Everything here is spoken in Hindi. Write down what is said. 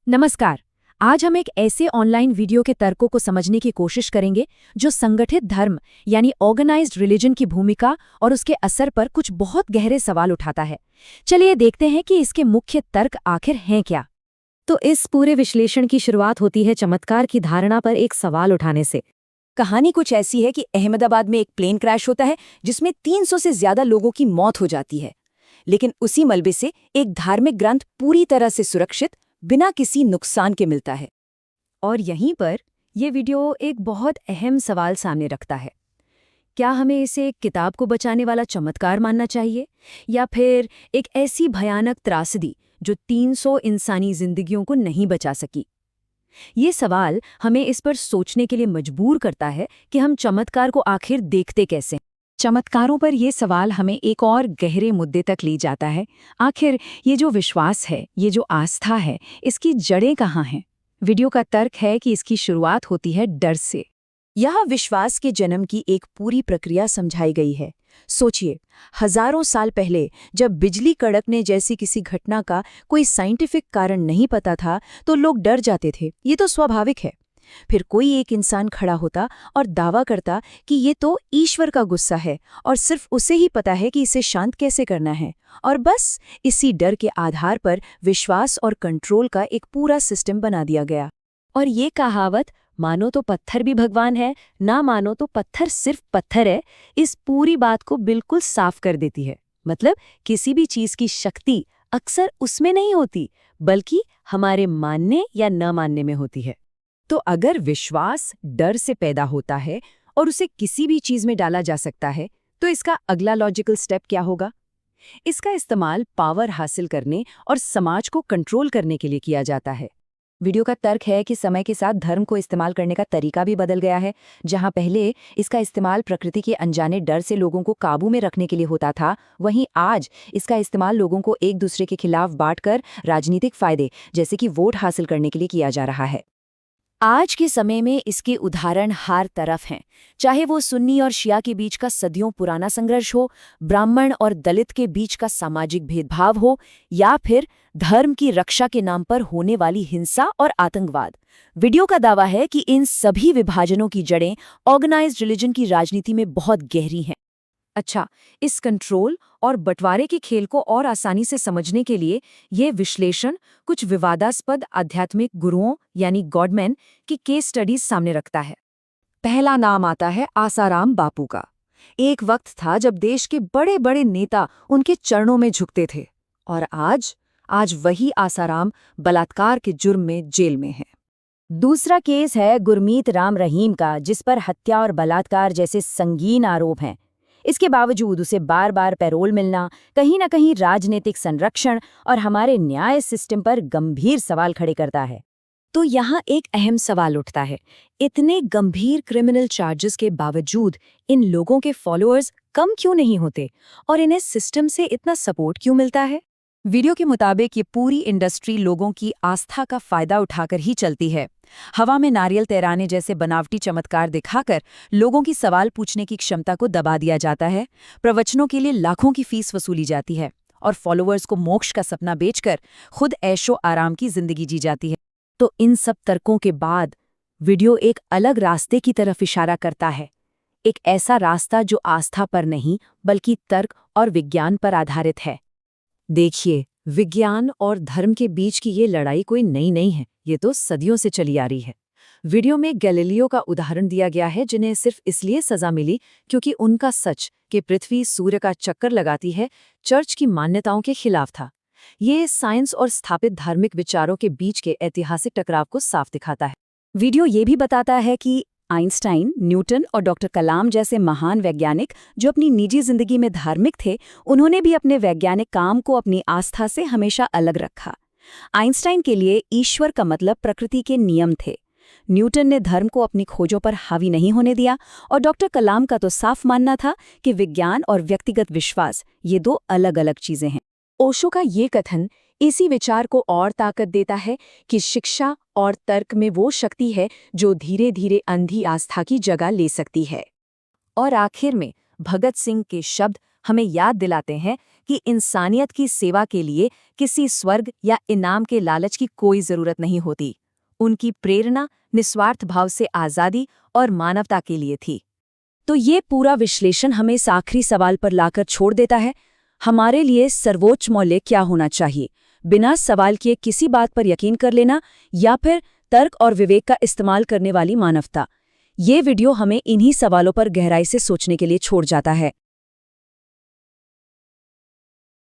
नमस्कार। आज हम एक ऐसे ऑनलाइन वीडियो के तर्कों को समझने की कोशिश करेंगे जो संगठित धर्म यानी ऑर्गेनाइज्ड रिलीजन की भूमिका और उसके असर पर कुछ बहुत गहरे सवाल उठाता है। चलिए देखते हैं कि इसके मुख्य तर्क आखिर हैं क्या। तो इस पूरे विश्लेषण की शुरुआत होती है चमत्कार की धारणा पर एक सवाल उठाने से। कहानी कुछ ऐसी है कि अहमदाबाद में एक प्लेन क्रैश होता है जिसमें 300 से ज्यादा लोगों की मौत हो जाती है। लेकिन उसी मलबे से एक धार्मिक ग्रंथ पूरी तरह से सुरक्षित बिना किसी नुकसान के मिलता है। और यहीं पर यह वीडियो एक बहुत अहम सवाल सामने रखता है। क्या हमें इसे एक किताब को बचाने वाला चमत्कार मानना चाहिए, या फिर एक ऐसी भयानक त्रासदी जो 300 इंसानी जिंदगियों को नहीं बचा सकी? ये सवाल हमें इस पर सोचने के लिए मजबूर करता है कि हम चमत्कार को आखिर देखते कैसे हैं। चमत्कारों पर यह सवाल हमें एक और गहरे मुद्दे तक ले जाता है। आखिर ये जो विश्वास है, ये जो आस्था है, इसकी जड़ें कहाँ हैं? वीडियो का तर्क है कि इसकी शुरुआत होती है डर से। यह विश्वास के जन्म की एक पूरी प्रक्रिया समझाई गई है। सोचिए, हजारों साल पहले जब बिजली कड़कने जैसी किसी घटना का कोई साइंटिफिक कारण नहीं पता था तो लोग डर जाते थे। ये तो स्वाभाविक है। फिर कोई एक इंसान खड़ा होता और दावा करता कि ये तो ईश्वर का गुस्सा है और सिर्फ उसे ही पता है कि इसे शांत कैसे करना है। और बस इसी डर के आधार पर विश्वास और कंट्रोल का एक पूरा सिस्टम बना दिया गया। और ये कहावत, मानो तो पत्थर भी भगवान है, ना मानो तो पत्थर सिर्फ पत्थर है, इस पूरी बात को बिल्कुल साफ कर देती है। मतलब किसी भी चीज की शक्ति अक्सर उसमें नहीं होती, बल्कि हमारे मानने या न मानने में होती है। तो अगर विश्वास डर से पैदा होता है और उसे किसी भी चीज में डाला जा सकता है, तो इसका अगला लॉजिकल स्टेप क्या होगा? इसका इस्तेमाल पावर हासिल करने और समाज को कंट्रोल करने के लिए किया जाता है। वीडियो का तर्क है कि समय के साथ धर्म को इस्तेमाल करने का तरीका भी बदल गया है। जहां पहले इसका इस्तेमाल प्रकृति के अनजाने डर से लोगों को काबू में रखने के लिए होता था, वहीं आज इसका इस्तेमाल लोगों को एक दूसरे के खिलाफ बांटकर राजनीतिक फायदे जैसे कि वोट हासिल करने के लिए किया जा रहा है। आज के समय में इसके उदाहरण हर तरफ हैं। चाहे वो सुन्नी और शिया के बीच का सदियों पुराना संघर्ष हो, ब्राह्मण और दलित के बीच का सामाजिक भेदभाव हो, या फिर धर्म की रक्षा के नाम पर होने वाली हिंसा और आतंकवाद। वीडियो का दावा है कि इन सभी विभाजनों की जड़ें ऑर्गेनाइज्ड रिलीजन की राजनीति में बहुत गहरी हैं। अच्छा, इस कंट्रोल और बंटवारे के खेल को और आसानी से समझने के लिए ये विश्लेषण कुछ विवादास्पद आध्यात्मिक गुरुओं यानी गॉडमैन की केस स्टडीज सामने रखता है। पहला नाम आता है आसाराम बापू का। एक वक्त था जब देश के बड़े बड़े नेता उनके चरणों में झुकते थे, और आज वही आसाराम बलात्कार के जुर्म में जेल में है। दूसरा केस है गुरमीत राम रहीम का, जिस पर हत्या और बलात्कार जैसे संगीन आरोप हैं। इसके बावजूद उसे बार बार पैरोल मिलना कहीं न कहीं राजनीतिक संरक्षण और हमारे न्याय सिस्टम पर गंभीर सवाल खड़े करता है। तो यहाँ एक अहम सवाल उठता है, इतने गंभीर क्रिमिनल चार्जेस के बावजूद इन लोगों के फॉलोअर्स कम क्यों नहीं होते और इन्हें सिस्टम से इतना सपोर्ट क्यों मिलता है? वीडियो के मुताबिक ये पूरी इंडस्ट्री लोगों की आस्था का फायदा उठाकर ही चलती है। हवा में नारियल तैराने जैसे बनावटी चमत्कार दिखाकर लोगों की सवाल पूछने की क्षमता को दबा दिया जाता है। प्रवचनों के लिए लाखों की फीस वसूली जाती है और फॉलोअर्स को मोक्ष का सपना बेचकर खुद ऐशो आराम की जिंदगी जी जाती है। तो इन सब तर्कों के बाद वीडियो एक अलग रास्ते की तरफ इशारा करता है। एक ऐसा रास्ता जो आस्था पर नहीं बल्कि तर्क और विज्ञान पर आधारित है। देखिए, विज्ञान और धर्म के बीच की ये लड़ाई कोई नई नहीं है, ये तो सदियों से चली आ रही है। वीडियो में गैलीलियो का उदाहरण दिया गया है, जिन्हें सिर्फ इसलिए सजा मिली क्योंकि उनका सच कि पृथ्वी सूर्य का चक्कर लगाती है चर्च की मान्यताओं के खिलाफ था। ये साइंस और स्थापित धार्मिक विचारों के बीच के ऐतिहासिक टकराव को साफ दिखाता है। वीडियो ये भी बताता है कि आइंस्टाइन, न्यूटन और डॉक्टर कलाम जैसे महान वैज्ञानिक जो अपनी निजी जिंदगी में धार्मिक थे, उन्होंने भी अपने वैज्ञानिक काम को अपनी आस्था से हमेशा अलग रखा। आइंस्टाइन के लिए ईश्वर का मतलब प्रकृति के नियम थे। न्यूटन ने धर्म को अपनी खोजों पर हावी नहीं होने दिया, और डॉक्टर कलाम का तो साफ मानना था कि विज्ञान और व्यक्तिगत विश्वास ये दो अलग अलग चीजें हैं। ओशो का ये कथन इसी विचार को और ताकत देता है कि शिक्षा और तर्क में वो शक्ति है जो धीरे धीरे अंधी आस्था की जगह ले सकती है। और आखिर में भगत सिंह के शब्द हमें याद दिलाते हैं कि इंसानियत की सेवा के लिए किसी स्वर्ग या इनाम के लालच की कोई जरूरत नहीं होती। उनकी प्रेरणा निस्वार्थ भाव से आज़ादी और मानवता के लिए थी। तो ये पूरा विश्लेषण हमें इस आखिरी सवाल पर लाकर छोड़ देता है, हमारे लिए सर्वोच्च मूल्य क्या होना चाहिए? बिना सवाल किए किसी बात पर यकीन कर लेना या फिर तर्क और विवेक का इस्तेमाल करने वाली मानवता? ये वीडियो हमें इन्हीं सवालों पर गहराई से सोचने के लिए छोड़ जाता है।